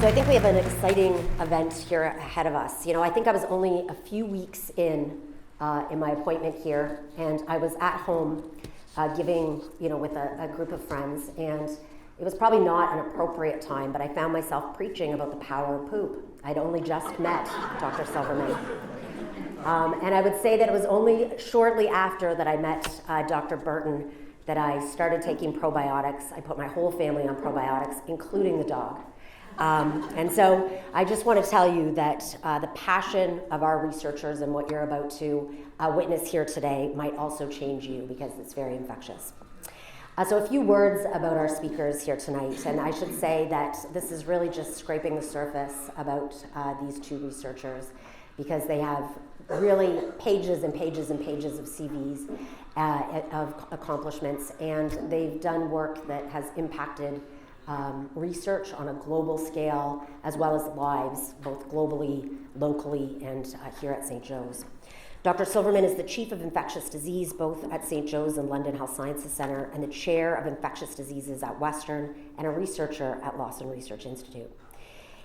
So I think we have an exciting event here ahead of us. You know, I think I was only a few weeks in my appointment here, and I was at home giving, with a group of friends, and it was probably not an appropriate time, but I found myself preaching about the power of poop. I'd only just met Dr. Silverman. And I would say that it was only shortly after that I met Dr. Burton that I started taking probiotics. I put my whole family on probiotics, including the dog. And so I just want to tell you that the passion of our researchers and what you're about to witness here today might also change you, because it's very infectious. So a few words about our speakers here tonight, and I should say that this is really just scraping the surface about these two researchers, because they have really pages and pages and pages of CVs of accomplishments, and they've done work that has impacted research on a global scale, as well as lives, both globally, locally, and here at St. Joe's. Dr. Silverman is the Chief of Infectious Disease, both at St. Joe's and London Health Sciences Centre, and the Chair of Infectious Diseases at Western, and a researcher at Lawson Research Institute.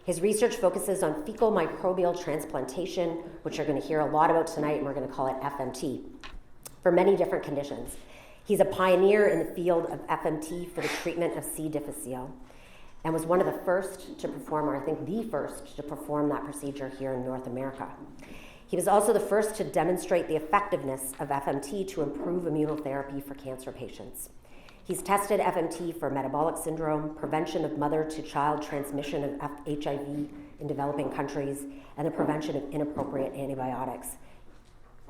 His research focuses on fecal microbial transplantation, which you're going to hear a lot about tonight, and we're going to call it FMT, for many different conditions. He's a pioneer in the field of FMT for the treatment of C. difficile, and was one of the first to perform, or I think the first to perform that procedure here in North America. He was also the first to demonstrate the effectiveness of FMT to improve immunotherapy for cancer patients. He's tested FMT for metabolic syndrome, prevention of mother-to-child transmission of HIV in developing countries, and the prevention of inappropriate antibiotics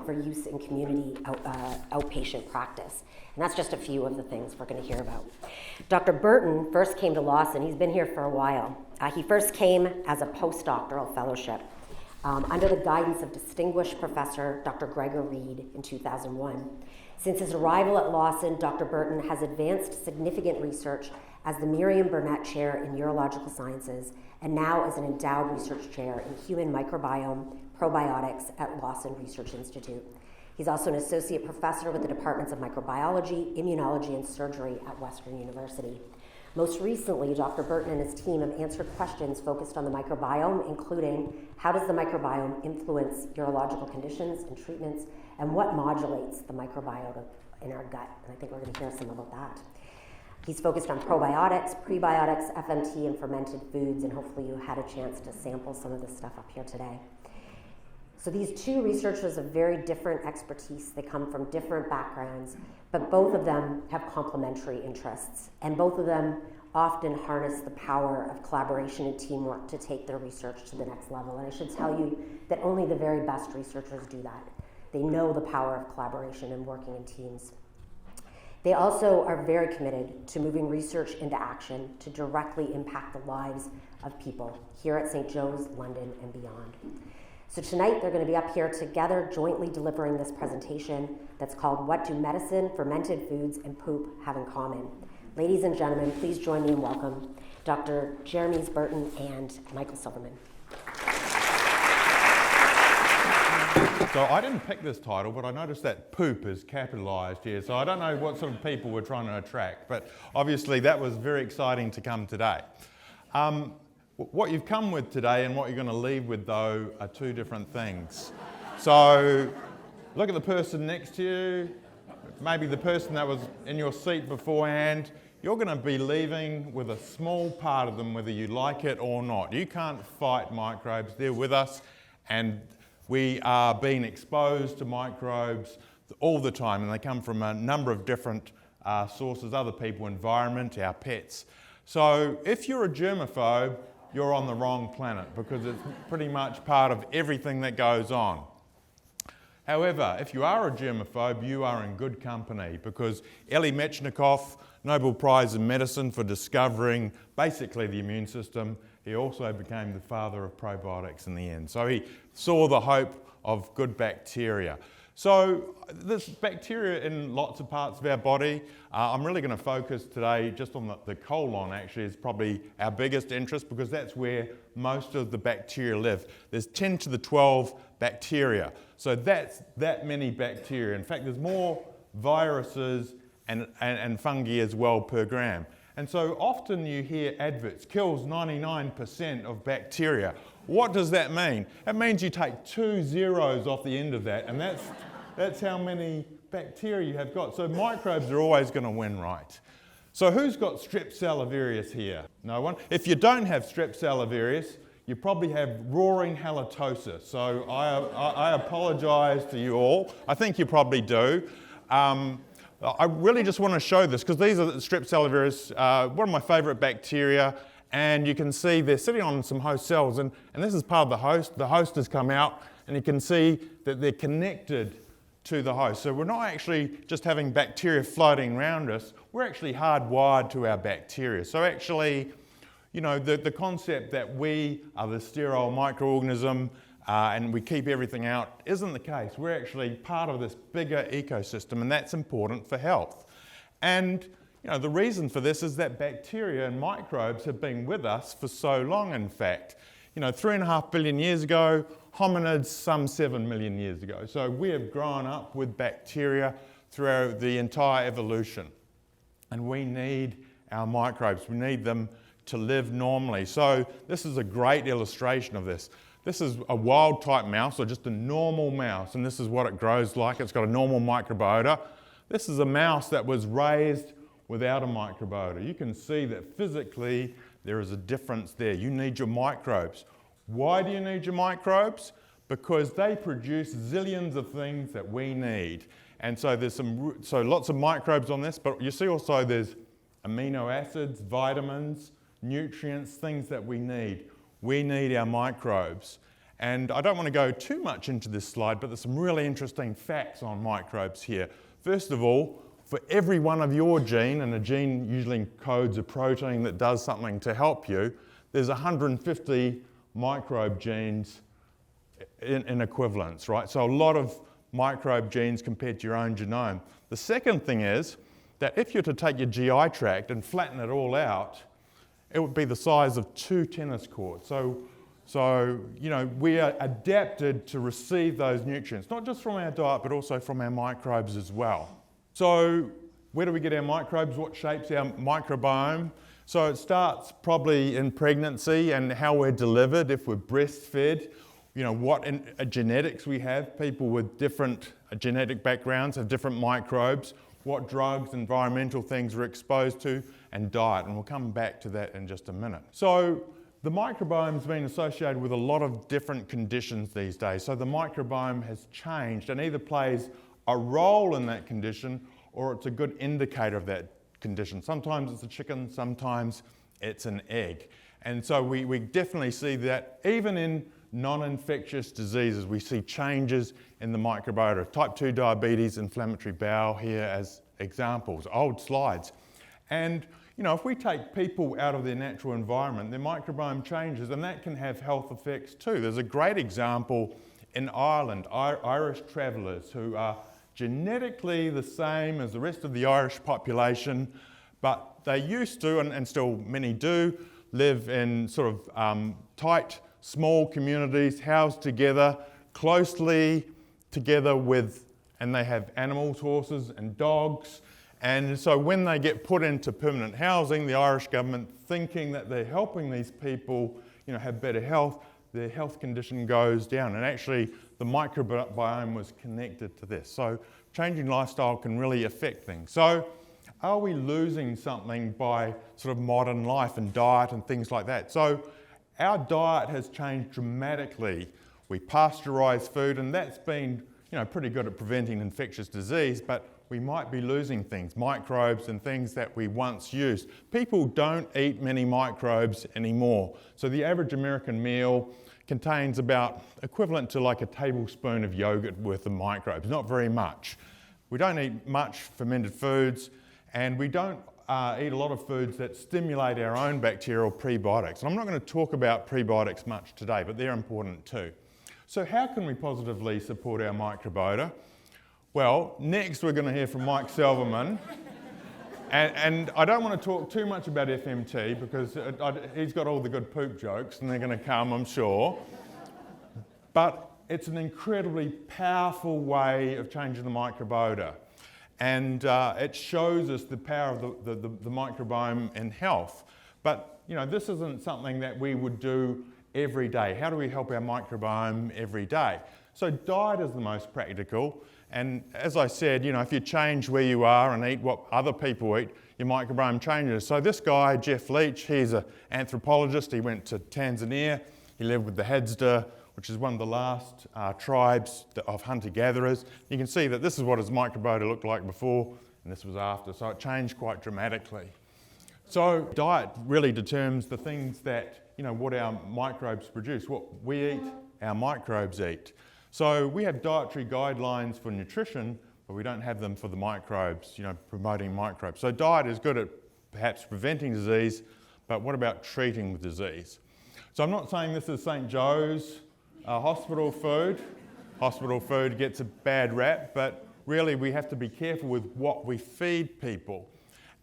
for use in community outpatient practice. And that's just a few of the things we're going to hear about. Dr. Burton first came to Lawson. He's been here for a while. He first came as a postdoctoral fellowship under the guidance of distinguished professor Dr. Gregor Reed in 2001. Since his arrival at Lawson, Dr. Burton has advanced significant research as the Miriam Burnett Chair in Urological Sciences, and now as an endowed research chair in Human Microbiome Probiotics at Lawson Research Institute. He's also an associate professor with the Departments of Microbiology, Immunology, and Surgery at Western University. Most recently, Dr. Burton and his team have answered questions focused on the microbiome, including how does the microbiome influence urological conditions and treatments, and what modulates the microbiota in our gut. And I think we're going to hear some about that. He's focused on probiotics, prebiotics, FMT, and fermented foods, and hopefully you had a chance to sample some of this stuff up here today. So these two researchers have very different expertise. They come from different backgrounds, but both of them have complementary interests, and both of them often harness the power of collaboration and teamwork to take their research to the next level. And I should tell you that only the very best researchers do that. They know the power of collaboration and working in teams. They also are very committed to moving research into action to directly impact the lives of people here at St. Joe's, London, and beyond. So tonight they're going to be up here together jointly delivering this presentation that's called What Do Medicine, Fermented Foods, and Poop Have in Common? Ladies and gentlemen, please join me in welcome Dr. Jeremy Burton and Michael Silverman. So I didn't pick this title, but I noticed that poop is capitalised here, so I don't know what sort of people we're trying to attract, but obviously that was very exciting to come today. What you've come with today and what you're going to leave with, though, are two different things. So look at the person next to you, maybe the person that was in your seat beforehand. You're going to be leaving with a small part of them, whether you like it or not. You can't fight microbes. They're with us, and we are being exposed to microbes all the time, and they come from a number of different sources, other people, environment, our pets. So if you're a germaphobe, you're on the wrong planet, because it's pretty much part of everything that goes on. However, if you are a germaphobe, you are in good company, because Elie Metchnikoff, Nobel Prize in Medicine for discovering basically the immune system, he also became the father of probiotics in the end. So he saw the hope of good bacteria. So there's bacteria in lots of parts of our body. I'm really going to focus today just on the colon. Actually, is probably our biggest interest, because that's where most of the bacteria live. There's 10 to the 12 bacteria. So that's that many bacteria. In fact, there's more viruses and fungi as well per gram. And so often you hear adverts, kills 99% of bacteria. What does that mean? It means you take 2 zeros off the end of that, and that's how many bacteria you have got. So microbes are always going to win, right? So who's got strep salivarius here? No one? If you don't have strep salivarius, you probably have roaring halitosis. So I apologise to you all. I think you probably do. I really just want to show this because these are the strep salivarius, one of my favourite bacteria, and you can see they're sitting on some host cells, and this is part of the host. The host has come out, and you can see that they're connected to the host. So we're not actually just having bacteria floating around us, we're actually hardwired to our bacteria. So actually, you know, the concept that we are the sterile microorganism and we keep everything out isn't the case. We're actually part of this bigger ecosystem, and that's important for health. And you know, the reason for this is that bacteria and microbes have been with us for so long, in fact. You know, 3.5 billion years ago, hominids some 7 million years ago. So we have grown up with bacteria throughout the entire evolution. And we need our microbes. We need them to live normally. So this is a great illustration of this. This is a wild type mouse, or just a normal mouse, and this is what it grows like. It's got a normal microbiota. This is a mouse that was raised without a microbiota. You can see that physically there is a difference there. You need your microbes. Why do you need your microbes? Because they produce zillions of things that we need. And so there's lots of microbes on this, but you see also there's amino acids, vitamins, nutrients, things that we need. We need our microbes. And I don't want to go too much into this slide, but there's some really interesting facts on microbes here. First of all, for every one of your gene, and a gene usually encodes a protein that does something to help you, there's 150 microbe genes in equivalence, right? So a lot of microbe genes compared to your own genome. The second thing is that if you're to take your GI tract and flatten it all out, it would be the size of 2 tennis courts. So you know, we are adapted to receive those nutrients, not just from our diet, but also from our microbes as well. So where do we get our microbes? What shapes our microbiome? So it starts probably in pregnancy and how we're delivered, if we're breastfed, you know, what genetics we have. People with different genetic backgrounds have different microbes, what drugs, environmental things we're exposed to, and diet, and we'll come back to that in just a minute. So the microbiome's been associated with a lot of different conditions these days. So the microbiome has changed and either plays a role in that condition or it's a good indicator of that condition. Sometimes it's a chicken, sometimes it's an egg. And so we definitely see that even in non-infectious diseases, we see changes in the microbiota. Type 2 diabetes, inflammatory bowel here as examples, old slides. And you know, if we take people out of their natural environment, their microbiome changes, and that can have health effects too. There's a great example in Ireland, Irish travellers who are genetically the same as the rest of the Irish population, but they used to, and still many do, live in sort of tight, small communities, housed together, closely together with, and they have animals, horses and dogs. And so when they get put into permanent housing, the Irish government, thinking that they're helping these people, you know, have better health, their health condition goes down. And actually, the microbiome was connected to this. So changing lifestyle can really affect things. So are we losing something by sort of modern life and diet and things like that? So our diet has changed dramatically. We pasteurize food, and that's been, you know, pretty good at preventing infectious disease, but we might be losing things, microbes and things that we once used. People don't eat many microbes anymore. So the average American meal contains about equivalent to like a tablespoon of yogurt worth of microbes, not very much. We don't eat much fermented foods, and we don't eat a lot of foods that stimulate our own bacterial prebiotics. And I'm not going to talk about prebiotics much today, but they're important too. So how can we positively support our microbiota? Well, next we're going to hear from Mike Silverman. And I don't want to talk too much about FMT because he's got all the good poop jokes and they're going to come, I'm sure. But it's an incredibly powerful way of changing the microbiota. And it shows us the power of the microbiome in health. But this isn't something that we would do every day. How do we help our microbiome every day? So diet is the most practical. And as I said, if you change where you are and eat what other people eat, your microbiome changes. So this guy, Jeff Leach, he's an anthropologist. He went to Tanzania. He lived with the Hadza, which is one of the last tribes of hunter-gatherers. You can see that this is what his microbiota looked like before, and this was after. So it changed quite dramatically. So diet really determines the things that, what our microbes produce. What we eat, our microbes eat. So we have dietary guidelines for nutrition, but we don't have them for the microbes, promoting microbes. So diet is good at perhaps preventing disease, but what about treating the disease? So I'm not saying this is St. Joe's hospital food. Hospital food gets a bad rap, but really we have to be careful with what we feed people.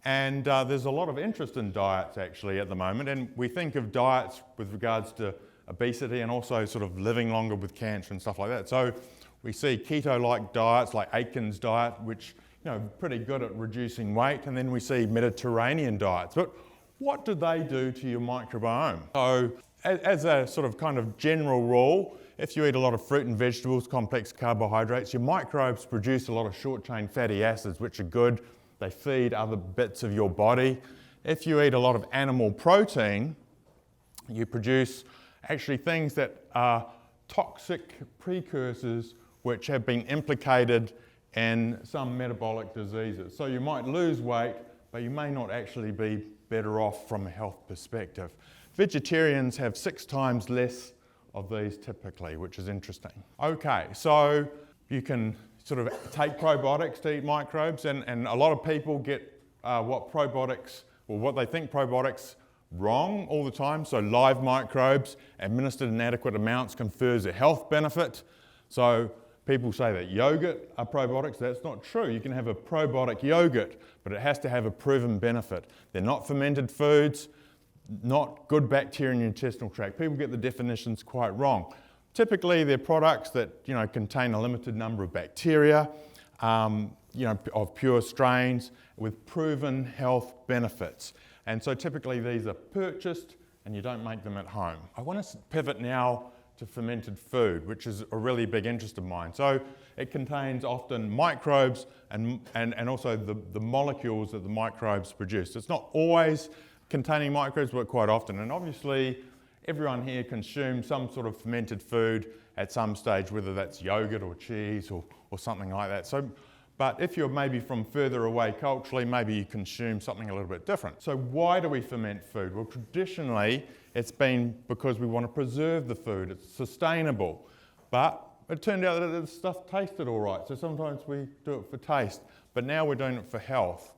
And there's a lot of interest in diets actually at the moment, and we think of diets with regards to obesity and also sort of living longer with cancer and stuff like that. So we see keto-like diets like Atkins diet, which pretty good at reducing weight, and then we see Mediterranean diets. But what do they do to your microbiome? So as a sort of kind of general rule, if you eat a lot of fruit and vegetables, complex carbohydrates, your microbes produce a lot of short-chain fatty acids, which are good. They feed other bits of your body. If you eat a lot of animal protein, you produce actually things that are toxic precursors which have been implicated in some metabolic diseases. So you might lose weight, but you may not actually be better off from a health perspective. Vegetarians have 6 times less of these typically, which is interesting. Okay, so you can sort of take probiotics to eat microbes, and a lot of people get what they think probiotics wrong all the time. So live microbes administered in adequate amounts confers a health benefit. So people say that yogurt are probiotics. That's not true. You can have a probiotic yogurt, but it has to have a proven benefit. They're not fermented foods, not good bacteria in your intestinal tract. People get the definitions quite wrong. Typically, they're products that contain a limited number of bacteria, of pure strains with proven health benefits. And so typically these are purchased and you don't make them at home. I want to pivot now to fermented food, which is a really big interest of mine. So it contains often microbes and also the molecules that the microbes produce. It's not always containing microbes, but quite often. And obviously, everyone here consumes some sort of fermented food at some stage, whether that's yogurt or cheese or something like that. But if you're maybe from further away culturally, maybe you consume something a little bit different. So why do we ferment food? Well, traditionally, it's been because we want to preserve the food. It's sustainable. But it turned out that the stuff tasted all right. So sometimes we do it for taste. But now we're doing it for health.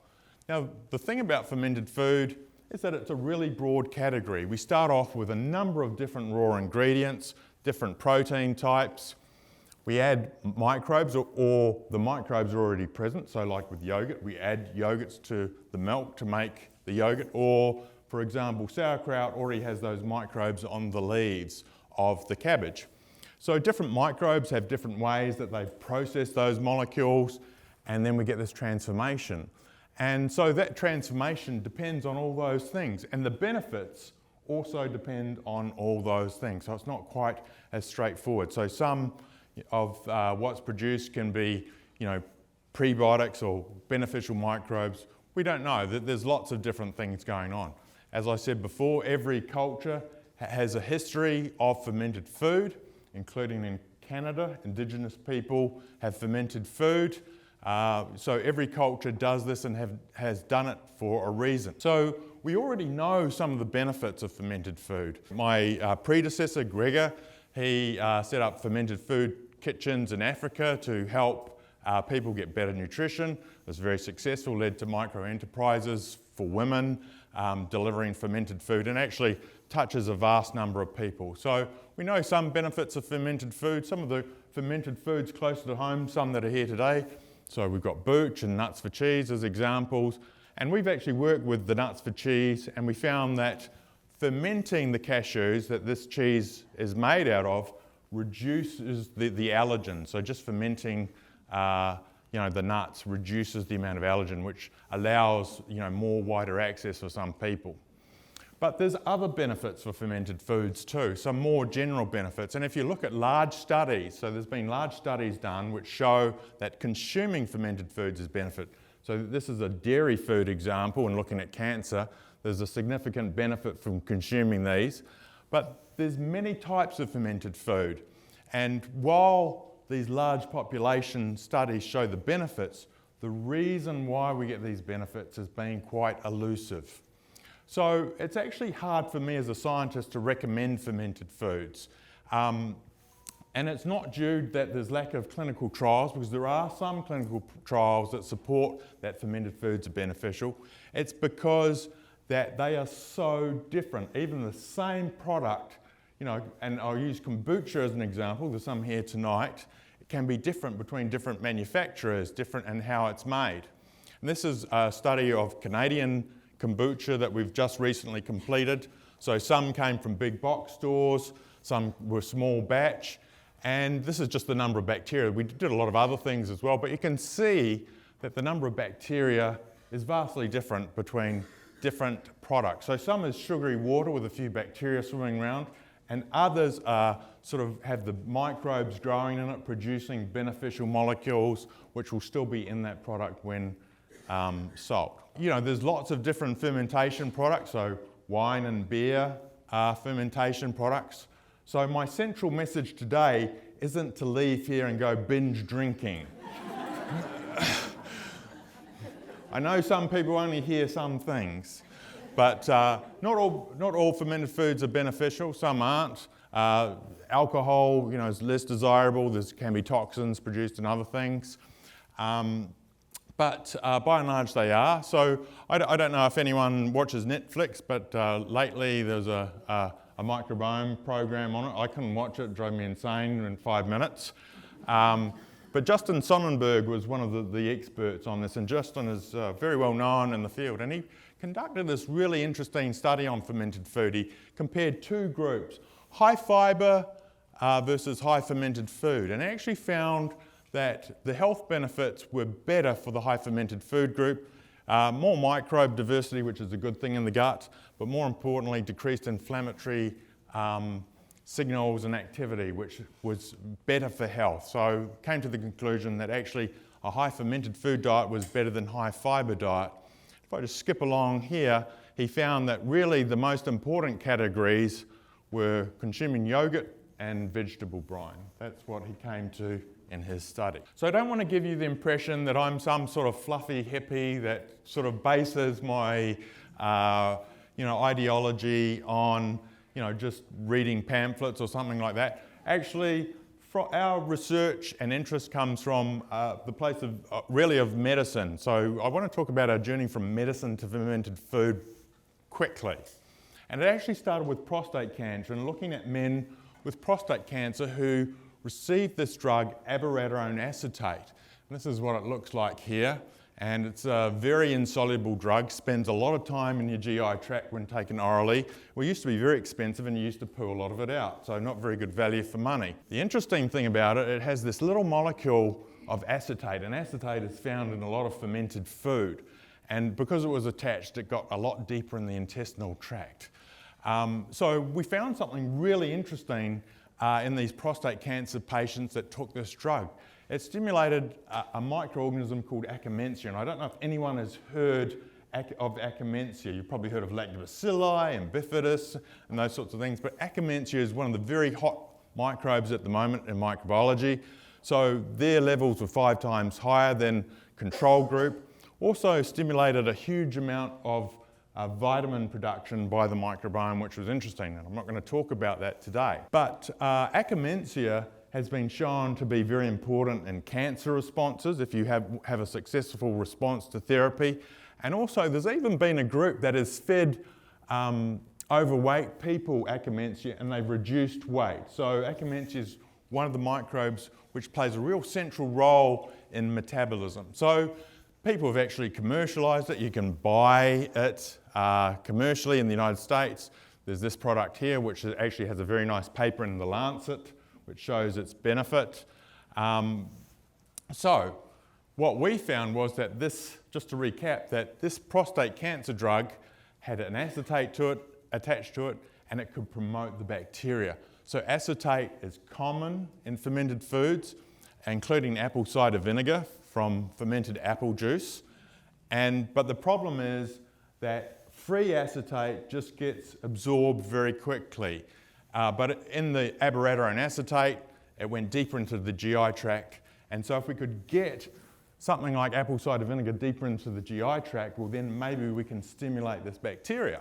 Now, the thing about fermented food is that it's a really broad category. We start off with a number of different raw ingredients, different protein types. We add microbes or the microbes are already present. So like with yogurt, we add yogurts to the milk to make the yogurt. Or for example, sauerkraut already has those microbes on the leaves of the cabbage. So different microbes have different ways that they process those molecules, and then we get this transformation. And so that transformation depends on all those things, and the benefits also depend on all those things. So it's not quite as straightforward. So some of what's produced can be, prebiotics or beneficial microbes. We don't know. There's lots of different things going on. As I said before, every culture has a history of fermented food, including in Canada. Indigenous people have fermented food. So every culture does this and has done it for a reason. So we already know some of the benefits of fermented food. My predecessor, Gregor, he set up fermented food kitchens in Africa to help people get better nutrition. It was very successful, led to micro enterprises for women delivering fermented food, and actually touches a vast number of people. So we know some benefits of fermented food, some of the fermented foods closer to home, some that are here today. So we've got booch and nuts for cheese as examples. And we've actually worked with the nuts for cheese, and we found that fermenting the cashews that this cheese is made out of reduces the allergen. So just fermenting the nuts, reduces the amount of allergen, which allows more wider access for some people. But there's other benefits for fermented foods too, some more general benefits. And if you look at large studies, so there's been large studies done which show that consuming fermented foods is benefit. So this is a dairy food example, and looking at cancer, there's a significant benefit from consuming these. But there's many types of fermented food. And while these large population studies show the benefits, the reason why we get these benefits has been quite elusive. So it's actually hard for me as a scientist to recommend fermented foods. And it's not due that there's lack of clinical trials, because there are some clinical trials that support that fermented foods are beneficial. It's because that they are so different. Even the same product, and I'll use kombucha as an example, there's some here tonight, it can be different between different manufacturers, different in how it's made. And this is a study of Canadian kombucha that we've just recently completed. So some came from big box stores, some were small batch, and this is just the number of bacteria. We did a lot of other things as well, but you can see that the number of bacteria is vastly different between different products. So some is sugary water with a few bacteria swimming around, and others are have the microbes growing in it, producing beneficial molecules, which will still be in that product when sold. There's lots of different fermentation products, so wine and beer are fermentation products. So my central message today isn't to leave here and go binge drinking. I know some people only hear some things, but not all fermented foods are beneficial, some aren't. Alcohol, is less desirable, there can be toxins produced in other things. But by and large they are. So I don't know if anyone watches Netflix, but lately there's a microbiome program on it. I couldn't watch it drove me insane in 5 minutes. But Justin Sonnenberg was one of the experts on this, and Justin is very well known in the field. And he conducted this really interesting study on fermented food. He compared two groups, high fibre versus high fermented food, and actually found that the health benefits were better for the high fermented food group, more microbe diversity, which is a good thing in the gut, but more importantly, decreased inflammatory signals and activity, which was better for health. So came to the conclusion that actually a high fermented food diet was better than high fibre diet. If I just skip along here, he found that really the most important categories were consuming yogurt and vegetable brine. That's what he came to in his study. So I don't want to give you the impression that I'm some sort of fluffy hippie that sort of bases my ideology on just reading pamphlets or something like that. Actually, our research and interest comes from the place of medicine. So I want to talk about our journey from medicine to fermented food quickly. And it actually started with prostate cancer and looking at men with prostate cancer who received this drug, abiraterone acetate. And this is what it looks like here. And it's a very insoluble drug, spends a lot of time in your GI tract when taken orally. Well, it used to be very expensive and you used to poo a lot of it out, so not very good value for money. The interesting thing about it, it has this little molecule of acetate, and acetate is found in a lot of fermented food. And because it was attached, it got a lot deeper in the intestinal tract. So we found something really interesting in these prostate cancer patients that took this drug. It stimulated a microorganism called Akkermansia, and I don't know if anyone has heard of Akkermansia. You've probably heard of lactobacilli and bifidus and those sorts of things, but Akkermansia is one of the very hot microbes at the moment in microbiology. So their levels were 5 times higher than control group. Also stimulated a huge amount of vitamin production by the microbiome, which was interesting, and I'm not going to talk about that today. But Akkermansia has been shown to be very important in cancer responses if you have a successful response to therapy. And also there's even been a group that has fed overweight people Akkermansia and they've reduced weight. So Akkermansia is one of the microbes which plays a real central role in metabolism. So people have actually commercialised it. You can buy it commercially in the United States. There's this product here which actually has a very nice paper in the Lancet which shows its benefit. So what we found was that this, just to recap, that this prostate cancer drug had an acetate to it, attached to it, and it could promote the bacteria. So acetate is common in fermented foods, including apple cider vinegar from fermented apple juice. But the problem is that free acetate just gets absorbed very quickly. But in the abiraterone acetate, it went deeper into the GI tract. And so if we could get something like apple cider vinegar deeper into the GI tract, well then maybe we can stimulate this bacteria.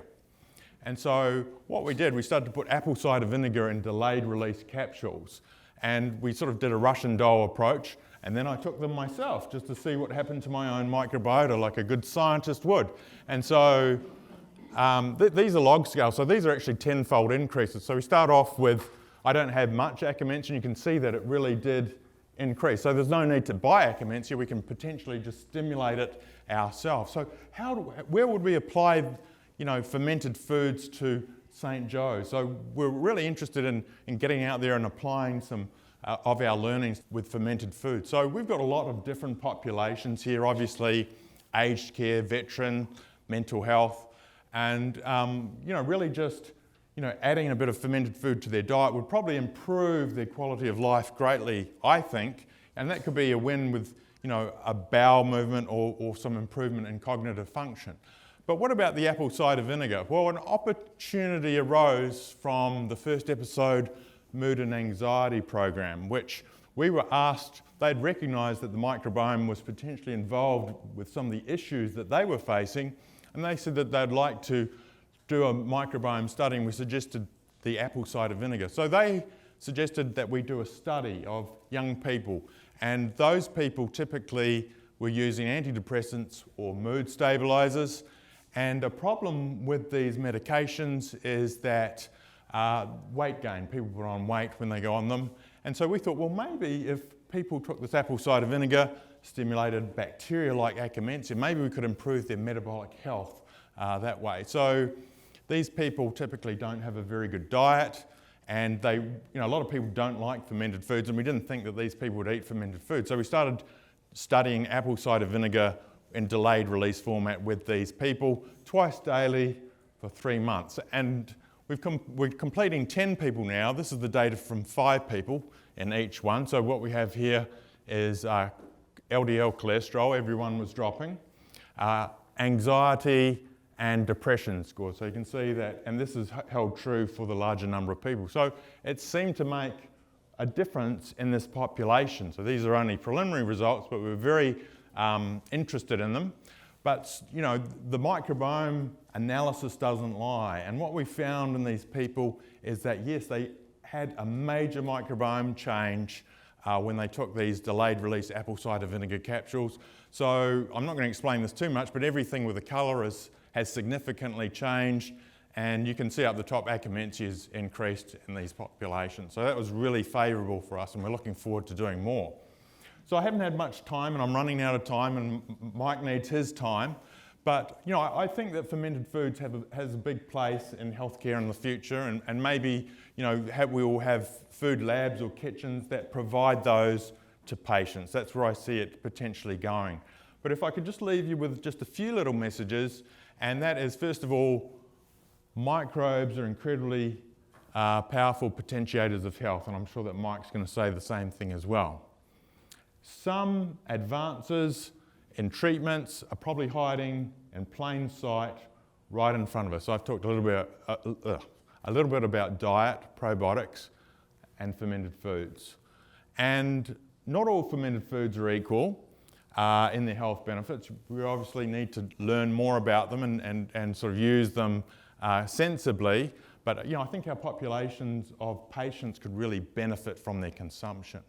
And so what we did, we started to put apple cider vinegar in delayed release capsules. And we sort of did a Russian doll approach, and then I took them myself just to see what happened to my own microbiota like a good scientist would. And so these are log scales, so these are actually 10-fold increases. So we start off with, I don't have much Akkermansia, you can see that it really did increase. So there's no need to buy Akkermansia, we can potentially just stimulate it ourselves. So where would we apply fermented foods to St. Joe? So we're really interested in getting out there and applying some of our learnings with fermented foods. So we've got a lot of different populations here, obviously aged care, veteran, mental health, and really just adding a bit of fermented food to their diet would probably improve their quality of life greatly, I think, and that could be a win with a bowel movement or some improvement in cognitive function. But what about the apple cider vinegar? Well, an opportunity arose from the first episode Mood and Anxiety program, which we were asked, they'd recognised that the microbiome was potentially involved with some of the issues that they were facing, and they said that they'd like to do a microbiome study, and we suggested the apple cider vinegar. So they suggested that we do a study of young people, and those people typically were using antidepressants or mood stabilisers. And a problem with these medications is that weight gain. People put on weight when they go on them. And so we thought, well, maybe if people took this apple cider vinegar, stimulated bacteria like Akkermansia, maybe we could improve their metabolic health that way. So these people typically don't have a very good diet, and a lot of people don't like fermented foods, and we didn't think that these people would eat fermented food. So we started studying apple cider vinegar in delayed release format with these people twice daily for 3 months. And we're completing 10 people now. This is the data from 5 people in each one. So what we have here is LDL cholesterol, everyone was dropping, anxiety and depression score. So you can see that, and this is held true for the larger number of people. So it seemed to make a difference in this population. So these are only preliminary results, but we're very interested in them. But the microbiome analysis doesn't lie, and what we found in these people is that yes, they had a major microbiome change when they took these delayed release apple cider vinegar capsules. So I'm not going to explain this too much, but everything with the colour has significantly changed, and you can see up the top Akkermansia is increased in these populations. So that was really favourable for us, and we're looking forward to doing more. So I haven't had much time, and I'm running out of time, and Mike needs his time. But I think that fermented foods has a big place in healthcare in the future, and maybe we will have food labs or kitchens that provide those to patients. That's where I see it potentially going. But if I could just leave you with just a few little messages, and that is, first of all, microbes are incredibly powerful potentiators of health, and I'm sure that Mike's going to say the same thing as well. Some advances in treatments are probably hiding in plain sight right in front of us. I've talked a little bit about diet, probiotics, and fermented foods. And not all fermented foods are equal in their health benefits. We obviously need to learn more about them and sort of use them sensibly. But I think our populations of patients could really benefit from their consumption.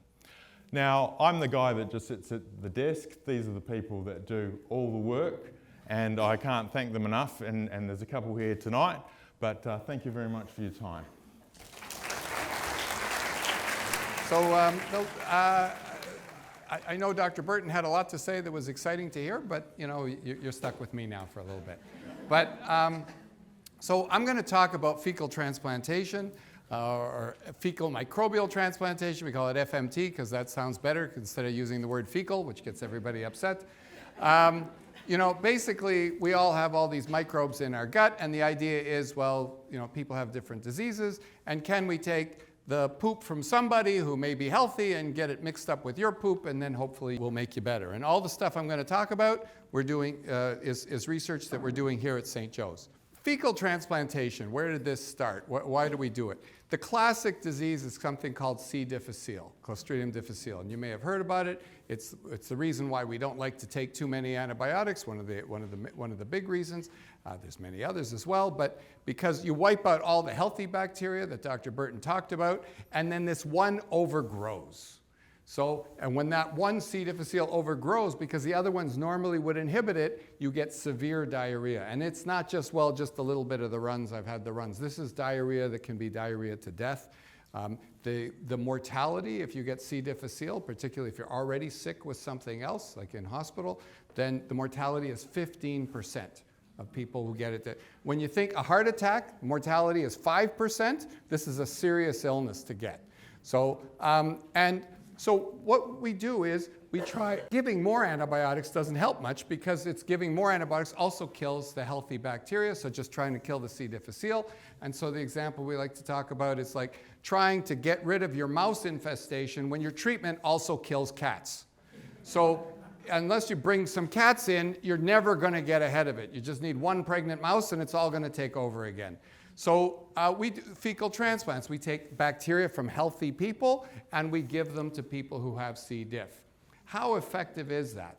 Now, I'm the guy that just sits at the desk. These are the people that do all the work, and I can't thank them enough, and there's a couple here tonight, but thank you very much for your time. So I know Dr. Burton had a lot to say that was exciting to hear, but you're stuck with me now for a little bit. But so I'm going to talk about fecal transplantation. or fecal microbial transplantation. We call it FMT because that sounds better instead of using the word fecal, which gets everybody upset. Basically, we all have all these microbes in our gut, and the idea is, well, people have different diseases, and can we take the poop from somebody who may be healthy and get it mixed up with your poop, and then hopefully we'll make you better. And all the stuff I'm going to talk about we're doing is research that we're doing here at St. Joe's. Fecal transplantation, where did this start? Why do we do it? The classic disease is something called C. difficile, Clostridium difficile, and you may have heard about it. It's the reason why we don't like to take too many antibiotics, one of the big reasons. There's many others as well, but because you wipe out all the healthy bacteria that Dr. Burton talked about, and then this one overgrows. And when that one C. difficile overgrows, because the other ones normally would inhibit it, you get severe diarrhea. And it's not just, well, just a little bit of the runs, I've had the runs. This is diarrhea that can be diarrhea to death. The mortality, if you get C. difficile, particularly if you're already sick with something else, like in hospital, then the mortality is 15% of people who get it. When you think a heart attack, mortality is 5%, this is a serious illness to get. So what we do is we try giving more antibiotics doesn't help much because it's giving more antibiotics also kills the healthy bacteria, so just trying to kill the C. difficile. And so the example we like to talk about is like trying to get rid of your mouse infestation when your treatment also kills cats. So unless you bring some cats in, you're never going to get ahead of it. You just need one pregnant mouse and it's all going to take over again. So we do fecal transplants. We take bacteria from healthy people and we give them to people who have C. diff. How effective is that?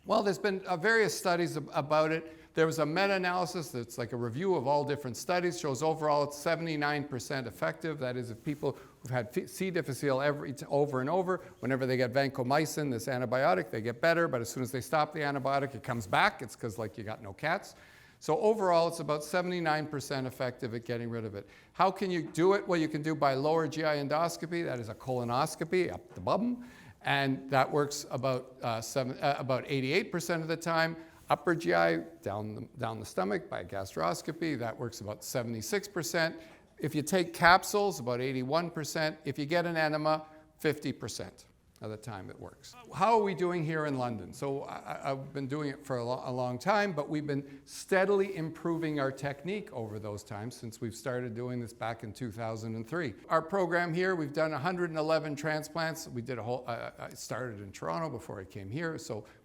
Well, there's been various studies about it. There was a meta-analysis that's like a review of all different studies, shows overall it's 79% effective. That is, if people who've had C. difficile over and over, whenever they get vancomycin, this antibiotic, they get better, but as soon as they stop the antibiotic, it comes back. It's because like you got no cats. So overall, it's about 79% effective at getting rid of it. How can you do it? Well, you can do by lower GI endoscopy. That is a colonoscopy up the bum. And that works about 88% of the time. Upper GI, down the stomach by gastroscopy, that works about 76%. If you take capsules, about 81%. If you get an enema, 50% of the time it works. How are we doing here in London? So I've been doing it for a long time, but we've been steadily improving our technique over those times since we've started doing this back in 2003. Our program here, we've done 111 transplants. We did I started in Toronto before I came here,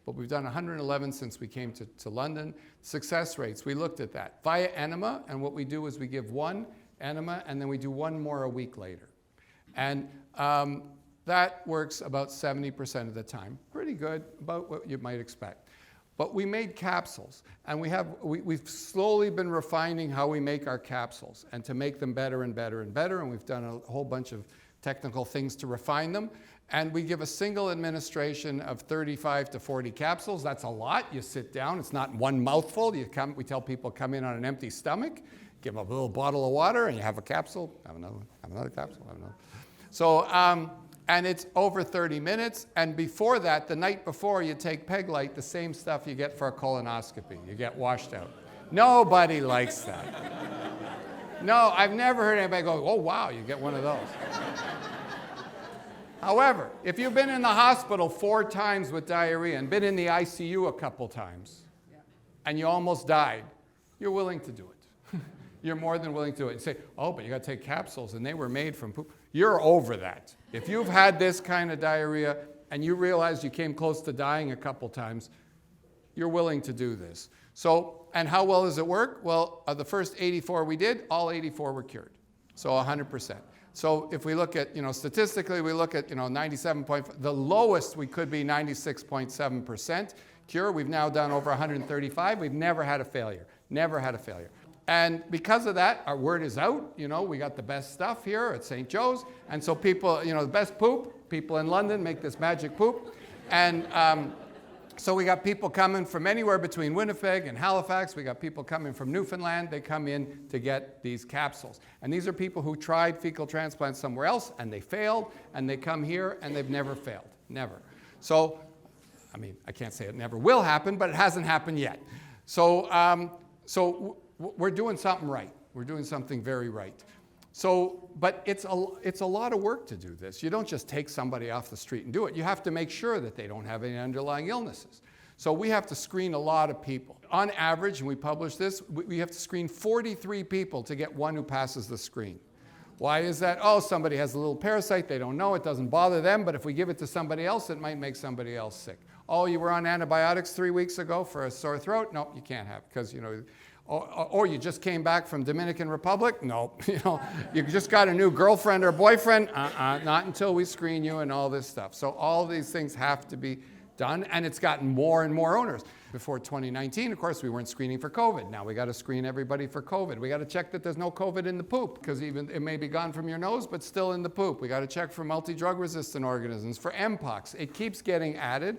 but we've done 111 since we came to London. Success rates, we looked at that. Via enema, and what we do is we give one enema, and then we do one more a week later. And that works about 70% of the time. Pretty good, about what you might expect. But we made capsules, and we've slowly been refining how we make our capsules and to make them better and better and better, and we've done a whole bunch of technical things to refine them. And we give a single administration of 35 to 40 capsules. That's a lot. You sit down. It's not one mouthful. We tell people come in on an empty stomach, give them a little bottle of water, and you have a capsule. Have another one. Have another capsule. Have another. So, and it's over 30 minutes. And before that, the night before, you take Peg-Lite, the same stuff you get for a colonoscopy. You get washed out. Nobody likes that. No, I've never heard anybody go, oh, wow, you get one of those. However, if you've been in the hospital 4 times with diarrhea and been in the ICU a couple times, and you almost died, you're willing to do it. You're more than willing to do it. You say, oh, but you got to take capsules, and they were made from poop. You're over that. If you've had this kind of diarrhea and you realize you came close to dying a couple times, you're willing to do this. So, and how well does it work? Well, the first 84 we did, all 84 were cured. So 100%. So if we look at, statistically, we look at, 97.5, the lowest we could be 96.7% cure. We've now done over 135. We've never had a failure. Never had a failure. And because of that, our word is out. We got the best stuff here at St. Joe's. And so people, the best poop, people in London make this magic poop. And so we got people coming from anywhere between Winnipeg and Halifax. We got people coming from Newfoundland. They come in to get these capsules. And these are people who tried fecal transplant somewhere else, and they failed. And they come here, and they've never failed. Never. So, I can't say it never will happen, but it hasn't happened yet. So we're doing something right. We're doing something very right. So, but it's a lot of work to do this. You don't just take somebody off the street and do it. You have to make sure that they don't have any underlying illnesses. So we have to screen a lot of people. On average, and we publish this, we have to screen 43 people to get one who passes the screen. Why is that? Oh, somebody has a little parasite, they don't know, it doesn't bother them, but if we give it to somebody else, it might make somebody else sick. Oh, you were on antibiotics 3 weeks ago for a sore throat? No, you can't have, because, you know, or you just came back from Dominican Republic? No, you know, you just got a new girlfriend or boyfriend? Not until we screen you and all this stuff. So all these things have to be done, and it's gotten more and more onerous. Before 2019, of course, we weren't screening for COVID. Now we got to screen everybody for COVID. We got to check that there's no COVID in the poop, because even it may be gone from your nose, but still in the poop. We got to check for multi-drug resistant organisms, for Mpox. It keeps getting added.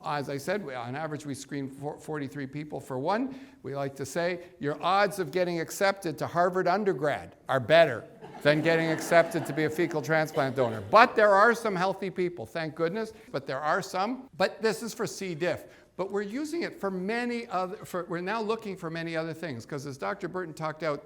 As I said, on average, we screen 43 people for one. We like to say your odds of getting accepted to Harvard undergrad are better than getting accepted to be a fecal transplant donor. But there are some healthy people, thank goodness, but there are some. But this is for C. diff. But we're using it for many other, we're now looking for many other things, because as Dr. Burton talked about,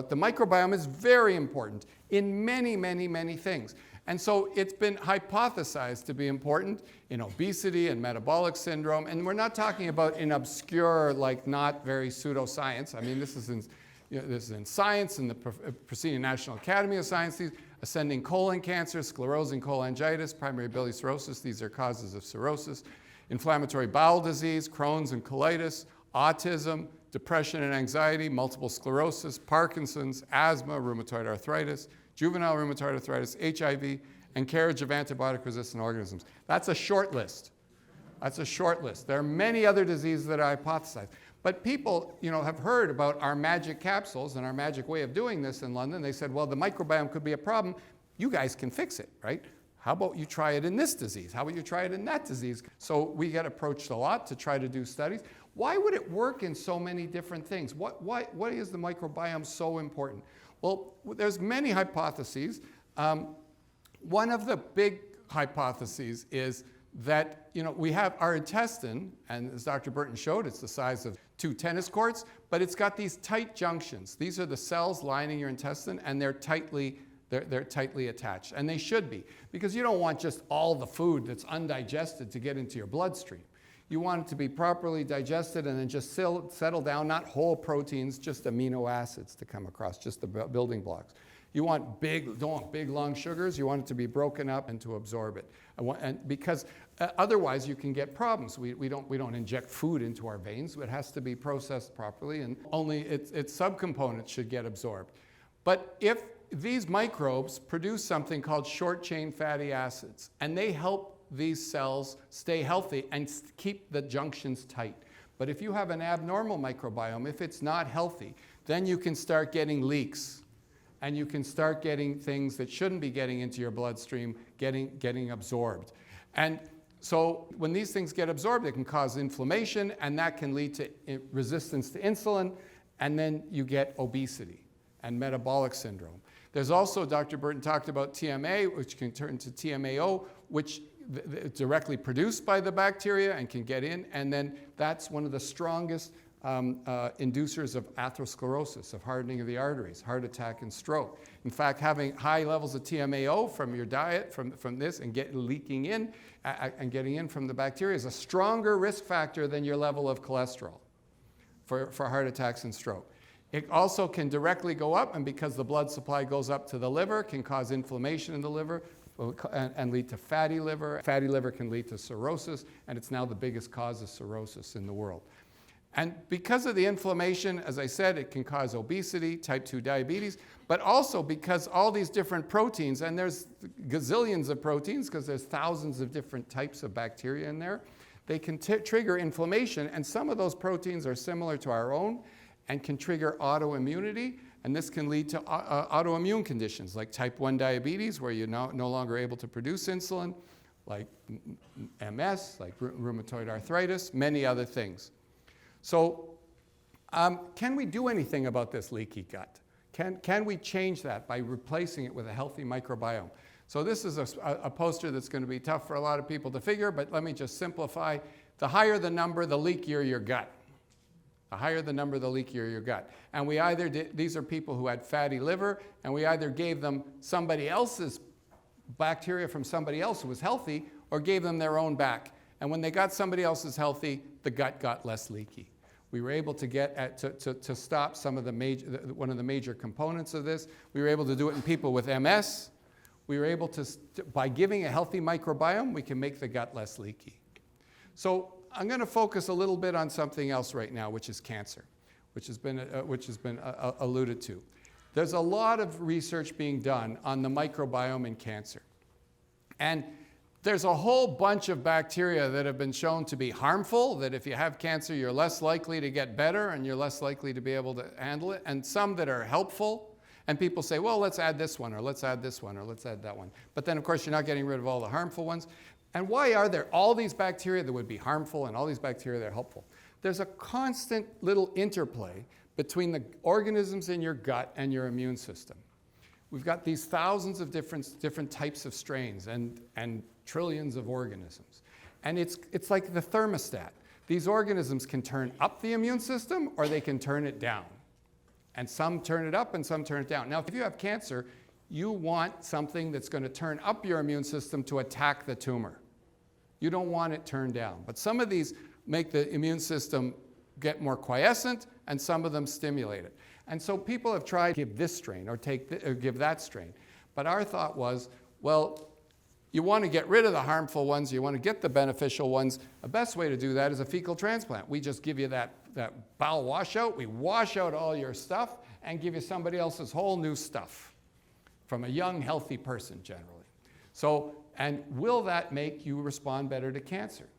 the microbiome is very important in many, many, many things. And so it's been hypothesized to be important in obesity and metabolic syndrome. And we're not talking about in obscure, like not very pseudoscience. I mean, this is in Science, in the preceding National Academy of Sciences, ascending colon cancer, sclerosing cholangitis, primary biliary cirrhosis. These are causes of cirrhosis. Inflammatory bowel disease, Crohn's and colitis, autism, depression and anxiety, multiple sclerosis, Parkinson's, asthma, rheumatoid arthritis, juvenile rheumatoid arthritis, HIV, and carriage of antibiotic-resistant organisms. That's a short list. That's a short list. There are many other diseases that are hypothesized. But people, you know, have heard about our magic capsules and our magic way of doing this in London. They said, well, the microbiome could be a problem. You guys can fix it, right? How about you try it in this disease? How about you try it in that disease? So we get approached a lot to try to do studies. Why would it work in so many different things? Why is the microbiome so important? Well, there's many hypotheses. One of the big hypotheses is that, you know, we have our intestine, and as Dr. Burton showed, it's the size of 2 tennis courts, but it's got these tight junctions. These are the cells lining your intestine, and they're tightly attached, and they should be, because you don't want just all the food that's undigested to get into your bloodstream. You want it to be properly digested and then just settle down, not whole proteins, just amino acids to come across, just the building blocks. You want don't want big, long sugars. You want it to be broken up and to absorb it. Because otherwise you can get problems. We don't inject food into our veins. It has to be processed properly, and only its subcomponents should get absorbed. But if these microbes produce something called short-chain fatty acids, and they help these cells stay healthy and keep the junctions tight. But if you have an abnormal microbiome, if it's not healthy, then you can start getting leaks, and you can start getting things that shouldn't be getting into your bloodstream getting absorbed. And so when these things get absorbed, it can cause inflammation, and that can lead to resistance to insulin, and then you get obesity and metabolic syndrome. There's also, Dr. Burton talked about TMA, which can turn to TMAO, which is directly produced by the bacteria and can get in, and then that's one of the strongest inducers of atherosclerosis, of hardening of the arteries, heart attack and stroke. In fact, having high levels of TMAO from your diet, from this, and leaking in and getting in from the bacteria is a stronger risk factor than your level of cholesterol for heart attacks and stroke. It also can directly go up, and because the blood supply goes up to the liver, can cause inflammation in the liver and lead to fatty liver. Fatty liver can lead to cirrhosis, and it's now the biggest cause of cirrhosis in the world. And because of the inflammation, as I said, it can cause obesity, type 2 diabetes, but also because all these different proteins, and there's gazillions of proteins because there's thousands of different types of bacteria in there, they can trigger inflammation, and some of those proteins are similar to our own and can trigger autoimmunity, and this can lead to autoimmune conditions like type 1 diabetes, where you're no longer able to produce insulin, like MS, like rheumatoid arthritis, many other things. So can we do anything about this leaky gut? Can we change that by replacing it with a healthy microbiome? So this is a poster that's going to be tough for a lot of people to figure, but let me just simplify. The higher the number, the leakier your gut. The higher the number, the leakier your gut. And we either did, these are people who had fatty liver, and we either gave them somebody else's bacteria from somebody else who was healthy, or gave them their own back. And when they got somebody else's healthy, the gut got less leaky. We were able to get to stop some of the one of the major components of this. We were able to do it in people with MS. We were able to, by giving a healthy microbiome, we can make the gut less leaky. So I'm going to focus a little bit on something else right now, which is cancer, which has been alluded to. There's a lot of research being done on the microbiome in cancer. And there's a whole bunch of bacteria that have been shown to be harmful, that if you have cancer, you're less likely to get better and you're less likely to be able to handle it, and some that are helpful. And people say, well, let's add this one, or let's add this one, or let's add that one. But then, of course, you're not getting rid of all the harmful ones. And why are there all these bacteria that would be harmful and all these bacteria that are helpful? There's a constant little interplay between the organisms in your gut and your immune system. We've got these thousands of different types of strains and trillions of organisms. And it's like the thermostat. These organisms can turn up the immune system or they can turn it down. And some turn it up and some turn it down. Now, if you have cancer, you want something that's going to turn up your immune system to attack the tumor. You don't want it turned down. But some of these make the immune system get more quiescent, and some of them stimulate it. And so people have tried to give this strain or give that strain. But our thought was, well, you want to get rid of the harmful ones, you want to get the beneficial ones. The best way to do that is a fecal transplant. We just give you that bowel washout, we wash out all your stuff and give you somebody else's whole new stuff from a young, healthy person generally. So, and will that make you respond better to cancer,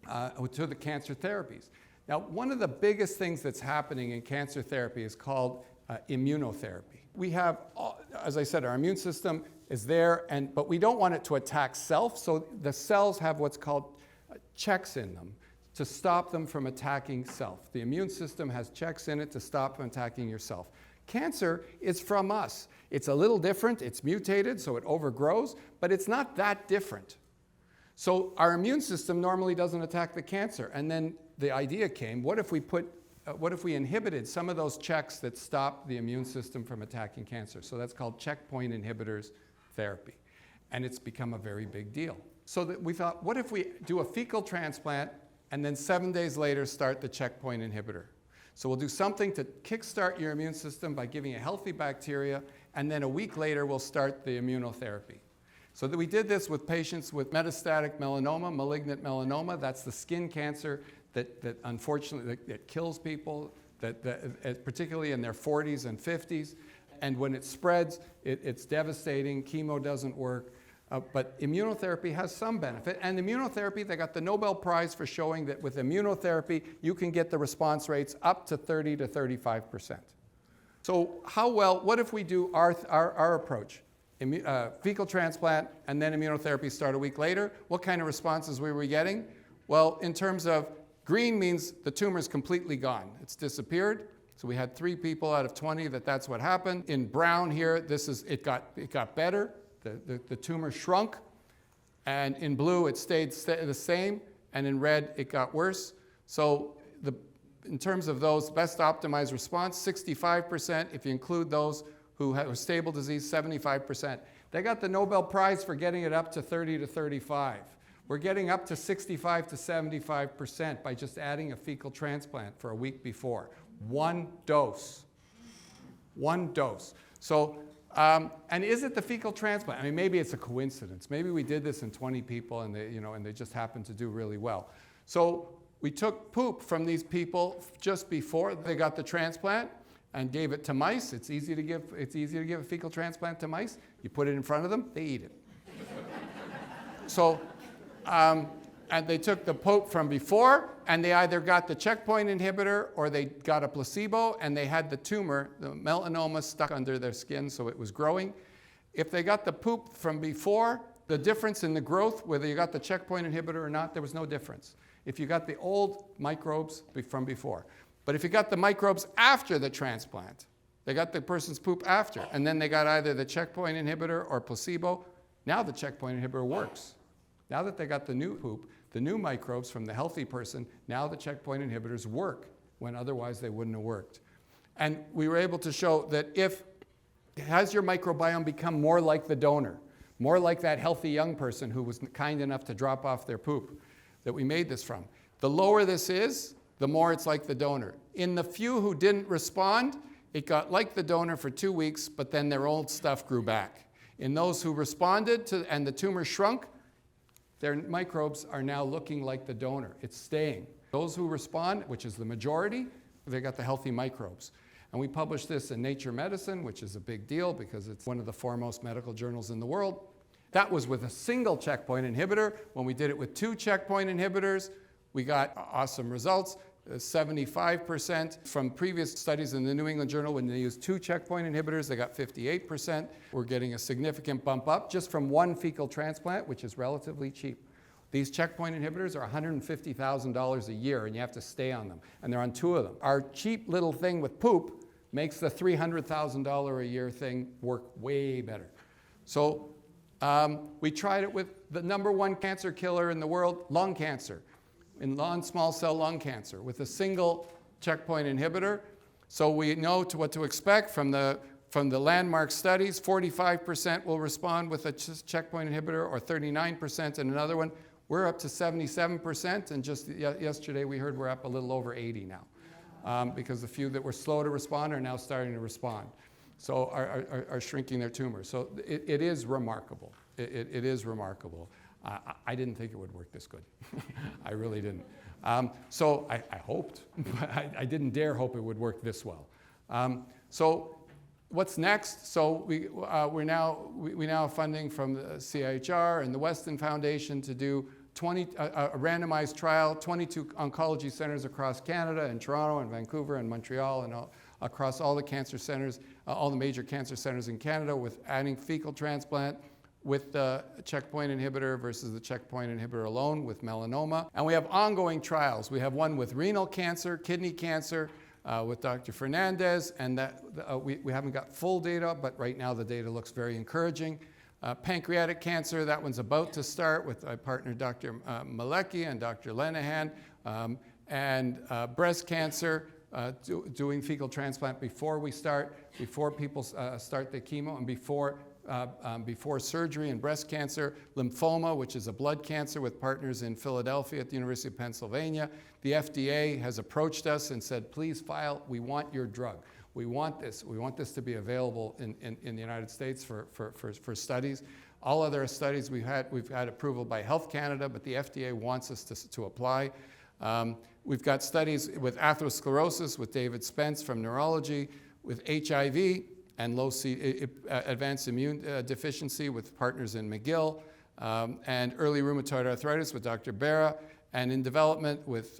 to the cancer therapies? Now, one of the biggest things that's happening in cancer therapy is called immunotherapy. We have, as I said, our immune system is there, but we don't want it to attack self, so the cells have what's called checks in them to stop them from attacking self. The immune system has checks in it to stop from attacking yourself. Cancer is from us. It's a little different, it's mutated, so it overgrows, but it's not that different. So our immune system normally doesn't attack the cancer, and then the idea came, what if we inhibited some of those checks that stop the immune system from attacking cancer? So that's called checkpoint inhibitors therapy. And it's become a very big deal. So that we thought, what if we do a fecal transplant and then 7 days later start the checkpoint inhibitor? So we'll do something to kickstart your immune system by giving a healthy bacteria, and then a week later we'll start the immunotherapy. So that we did this with patients with metastatic melanoma, malignant melanoma. That's the skin cancer that unfortunately that kills people, particularly in their 40s and 50s. And when it spreads, it's devastating. Chemo doesn't work. But immunotherapy has some benefit. And immunotherapy, they got the Nobel Prize for showing that with immunotherapy, you can get the response rates up to 30 to 35%. So what if we do our approach? Fecal transplant and then immunotherapy start a week later. What kind of responses were we getting? Well, in terms of green means the tumor's completely gone. It's disappeared. So we had 3 people out of 20 that's what happened. In brown here, it got better. The tumor shrunk. And in blue, it stayed the same. And in red, it got worse. So in terms of those, best optimized response, 65%. If you include those who have stable disease, 75%. They got the Nobel Prize for getting it up to 30 to 35. We're getting up to 65 to 75% by just adding a fecal transplant for a week before. One dose. So, and is it the fecal transplant? I mean, maybe it's a coincidence. Maybe we did this in 20 people and they just happened to do really well. So we took poop from these people just before they got the transplant and gave it to mice. It's easy to give a fecal transplant to mice. You put it in front of them, they eat it. So, and they took the poop from before, and they either got the checkpoint inhibitor or they got a placebo, and they had the tumor, the melanoma, stuck under their skin, so it was growing. If they got the poop from before, the difference in the growth, whether you got the checkpoint inhibitor or not, there was no difference. If you got the old microbes from before. But if you got the microbes after the transplant, they got the person's poop after, and then they got either the checkpoint inhibitor or placebo, now the checkpoint inhibitor works. Now that they got the new poop, the new microbes from the healthy person, now the checkpoint inhibitors work. when otherwise they wouldn't have worked. And we were able to show that has your microbiome become more like the donor, more like that healthy young person who was kind enough to drop off their poop that we made this from. The lower this is, the more it's like the donor. In the few who didn't respond, it got like the donor for 2 weeks, but then their old stuff grew back. In those who responded and the tumor shrunk, their microbes are now looking like the donor. It's staying. Those who respond, which is the majority, they got the healthy microbes. And we published this in Nature Medicine, which is a big deal because it's one of the foremost medical journals in the world. That was with a single checkpoint inhibitor. When we did it with 2 checkpoint inhibitors, we got awesome results. 75% from previous studies in the New England Journal, when they used 2 checkpoint inhibitors, they got 58%. We're getting a significant bump up just from 1 fecal transplant, which is relatively cheap. These checkpoint inhibitors are $150,000 a year, and you have to stay on them. And they're on 2 of them. Our cheap little thing with poop makes the $300,000 a year thing work way better. So we tried it with the #1 cancer killer in the world, lung cancer, in non-small cell lung cancer, with a single checkpoint inhibitor. So we know what to expect from the landmark studies. 45% will respond with a checkpoint inhibitor, or 39% in another one. We're up to 77%, and just yesterday we heard we're up a little over 80 now, because the few that were slow to respond are now starting to respond. So are shrinking their tumors. So it is remarkable. It is remarkable. I didn't think it would work this good. I really didn't. So I hoped, but I didn't dare hope it would work this well. So what's next? So we now have funding from the CIHR and the Weston Foundation to do a randomized trial, 22 oncology centers across Canada, and Toronto and Vancouver and Montreal, and across all the cancer centers, all the major cancer centers in Canada, with adding fecal transplant with the checkpoint inhibitor versus the checkpoint inhibitor alone with melanoma. And we have ongoing trials. We have one with renal cancer, kidney cancer, with Dr. Fernandez, and we haven't got full data, but right now the data looks very encouraging. Pancreatic cancer, that one's about to start with my partner Dr. Malecki and Dr. Lenahan, and breast cancer, doing fecal transplant before people start the chemo, and before surgery, and breast cancer, lymphoma, which is a blood cancer, with partners in Philadelphia at the University of Pennsylvania. The FDA has approached us and said, please file, we want your drug. We want this to be available in the United States for studies. All other studies we've had approval by Health Canada, but the FDA wants us to apply. We've got studies with atherosclerosis with David Spence from neurology, with HIV and advanced immune deficiency with partners in McGill, and early rheumatoid arthritis with Dr. Barra, and in development with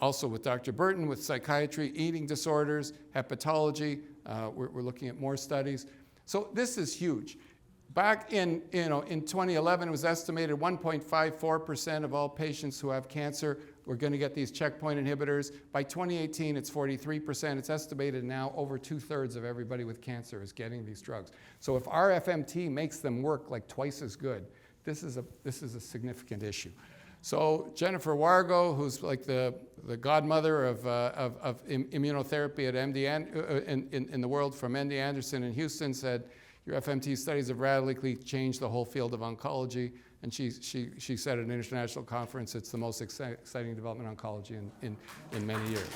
also with Dr. Burton with psychiatry, eating disorders, hepatology. We're looking at more studies. So this is huge. Back in 2011, it was estimated 1.54% of all patients who have cancer were going to get these checkpoint inhibitors. By 2018, it's 43%. It's estimated now over 2/3 of everybody with cancer is getting these drugs. So if our FMT makes them work like twice as good, this is a significant issue. So Jennifer Wargo, who's like the godmother of immunotherapy at MD in the world, from MD Anderson in Houston, said, your FMT studies have radically changed the whole field of oncology. And she said at an international conference, it's the most exciting development in oncology in many years.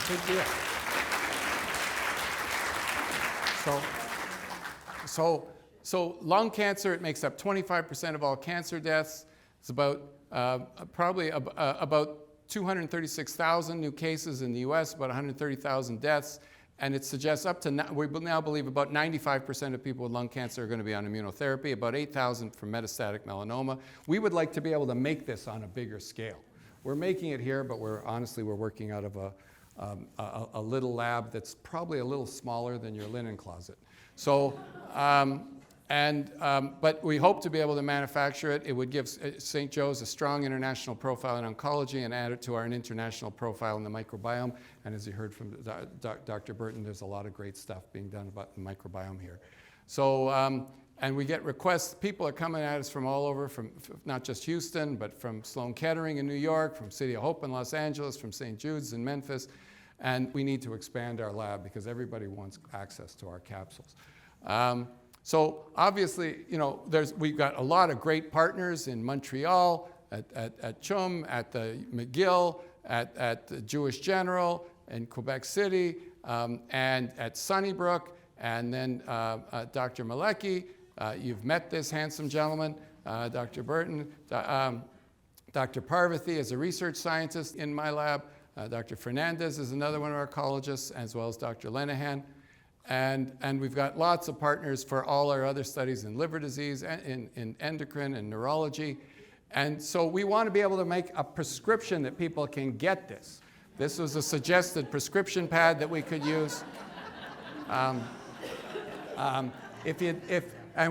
Big deal. So lung cancer, it makes up 25% of all cancer deaths. It's about probably about 236,000 new cases in the US, about 130,000 deaths. And it suggests we now believe about 95% of people with lung cancer are going to be on immunotherapy, about 8,000 for metastatic melanoma. We would like to be able to make this on a bigger scale. We're making it here, but we're working out of a little lab that's probably a little smaller than your linen closet. So, but we hope to be able to manufacture it. It would give St. Joe's a strong international profile in oncology and add it to our international profile in the microbiome. And as you heard from Dr. Burton, there's a lot of great stuff being done about the microbiome here. So, and we get requests. People are coming at us from all over, from not just Houston, but from Sloan Kettering in New York, from City of Hope in Los Angeles, from St. Jude's in Memphis. And we need to expand our lab because everybody wants access to our capsules. So obviously, you know, we've got a lot of great partners in Montreal, at CHUM, at the McGill, at the Jewish General, in Quebec City, and at Sunnybrook, and then Dr. Malecki. You've met this handsome gentleman, Dr. Burton. Dr. Parvathy is a research scientist in my lab. Dr. Fernandez is another one of our ecologists, as well as Dr. Lenahan. And we've got lots of partners for all our other studies in liver disease, in endocrine and neurology. And so we want to be able to make a prescription that people can get this. This was a suggested prescription pad that we could use. And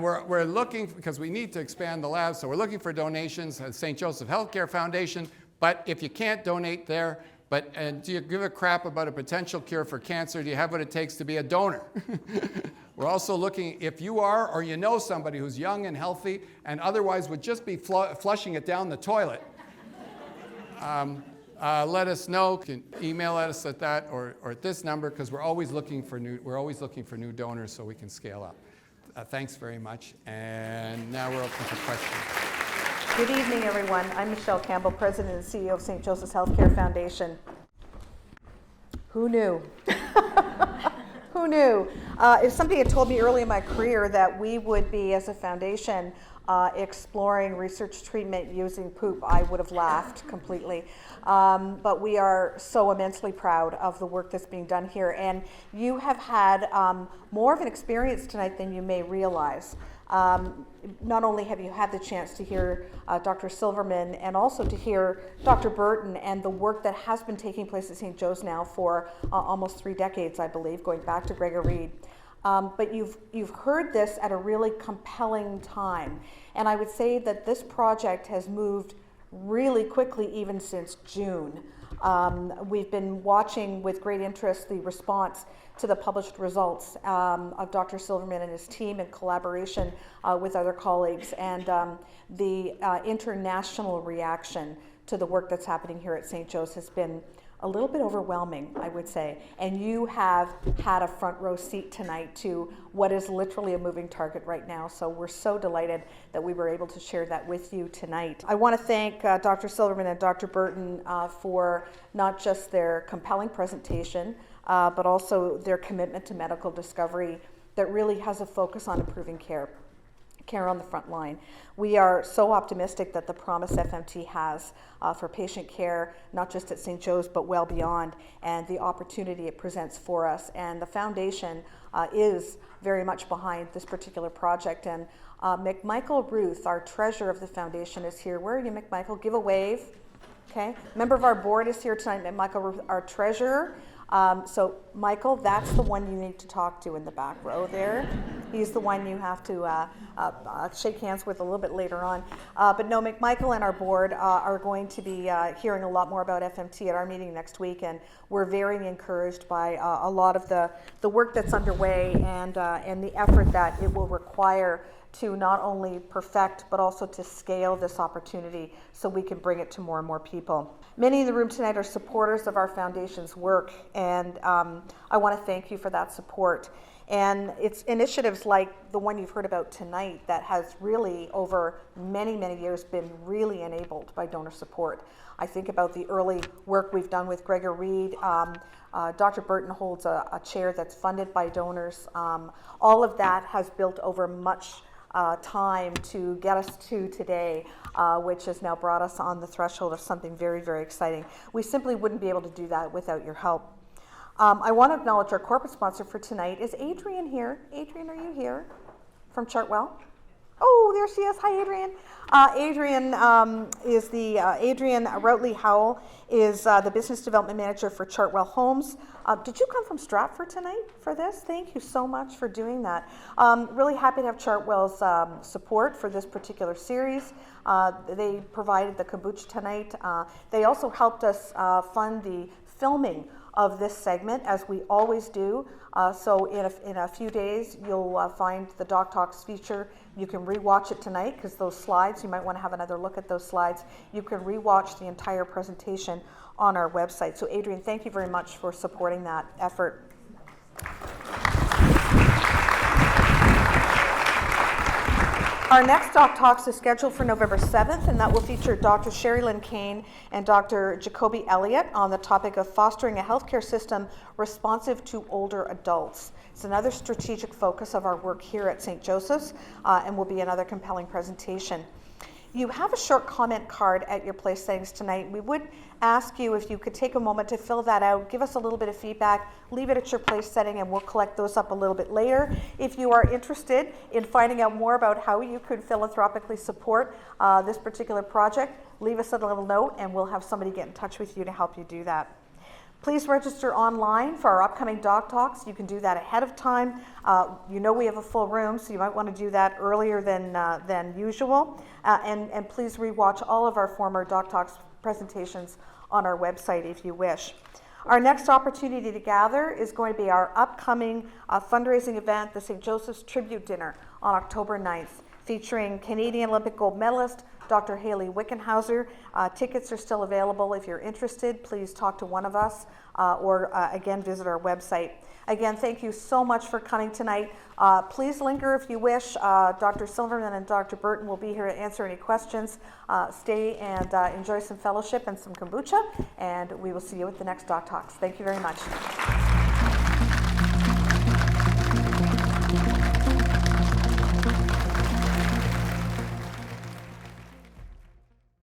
we're looking, because we need to expand the lab, so we're looking for donations at St. Joseph Healthcare Foundation. But if you can't donate there, do you give a crap about a potential cure for cancer? Do you have what it takes to be a donor? We're also looking, if you are or you know somebody who's young and healthy and otherwise would just be flushing it down the toilet, let us know. You can email us at that or at this number, because we're always looking for new donors so we can scale up. Thanks very much, and now we're open for questions. Good evening, everyone. I'm Michelle Campbell, President and CEO of St. Joseph's Healthcare Foundation. Who knew? Who knew? If somebody had told me early in my career that we would be, as a foundation, exploring research treatment using poop, I would have laughed completely. But we are so immensely proud of the work that's being done here. And you have had more of an experience tonight than you may realize. Not only have you had the chance to hear Dr. Silverman and also to hear Dr. Burton and the work that has been taking place at St. Joe's now for almost 3 decades, I believe, going back to Gregor Reed. But you've heard this at a really compelling time. And I would say that this project has moved really quickly even since June. We've been watching with great interest the response to the published results of Dr. Silverman and his team in collaboration with other colleagues, and the international reaction to the work that's happening here at St. Joe's has been a little bit overwhelming, I would say. And you have had a front row seat tonight to what is literally a moving target right now. So we're so delighted that we were able to share that with you tonight. I want to thank Dr. Silverman and Dr. Burton for not just their compelling presentation, but also their commitment to medical discovery that really has a focus on improving care on the front line. We are so optimistic that the promise FMT has for patient care, not just at St. Joe's, but well beyond, and the opportunity it presents for us. And the foundation is very much behind this particular project. And McMichael Ruth, our treasurer of the foundation, is here. Where are you, McMichael? Give a wave. Okay. Member of our board is here tonight, McMichael Ruth, our treasurer. So Michael, that's the one you need to talk to in the back row there. He's the one you have to shake hands with a little bit later on. But no, McMichael and our board are going to be hearing a lot more about FMT at our meeting next week, and we're very encouraged by a lot of the work that's underway and the effort that it will require to not only perfect, but also to scale this opportunity so we can bring it to more and more people. Many in the room tonight are supporters of our foundation's work, and I want to thank you for that support. And it's initiatives like the one you've heard about tonight that has really, over many, many years, been really enabled by donor support. I think about the early work we've done with Gregor Reed. Dr. Burton holds a chair that's funded by donors. All of that has built over much time to get us to today, which has now brought us on the threshold of something very, very exciting. We simply wouldn't be able to do that without your help. I want to acknowledge our corporate sponsor for tonight. Is Adrian here? Adrian, are you here? From Chartwell? Oh, there she is. Hi, Adrian. Adrian Routley Howell is the business development manager for Chartwell Homes. Did you come from Stratford tonight for this? Thank you so much for doing that. Really happy to have Chartwell's support for this particular series. They provided the kombucha tonight. They also helped us fund the filming of this segment, as we always do. So in a few days, you'll find the DocTalks feature. You can rewatch it tonight, because those slides, you might want to have another look at those slides. You can rewatch the entire presentation on our website. So Adrian, thank you very much for supporting that effort. Our next DocTalks is scheduled for November 7th, and that will feature Dr. Sherry Lynn Kane and Dr. Jacoby Elliott on the topic of fostering a healthcare system responsive to older adults. It's another strategic focus of our work here at St. Joseph's, and will be another compelling presentation. You have a short comment card at your place settings tonight. We would ask you if you could take a moment to fill that out, give us a little bit of feedback, leave it at your place setting, and we'll collect those up a little bit later. If you are interested in finding out more about how you could philanthropically support this particular project, leave us a little note and we'll have somebody get in touch with you to help you do that. Please register online for our upcoming DocTalks. You can do that ahead of time. You know we have a full room, so you might want to do that earlier than usual. And please rewatch all of our former DocTalks presentations on our website if you wish. Our next opportunity to gather is going to be our upcoming fundraising event, the St. Joseph's Tribute Dinner on October 9th, featuring Canadian Olympic gold medalist Dr. Haley Wickenhauser. Tickets are still available. If you're interested, please talk to one of us or again, visit our website. Again, thank you so much for coming tonight. Please linger if you wish. Dr. Silverman and Dr. Burton will be here to answer any questions. Stay and enjoy some fellowship and some kombucha, and we will see you at the next DocTalks. Thank you very much.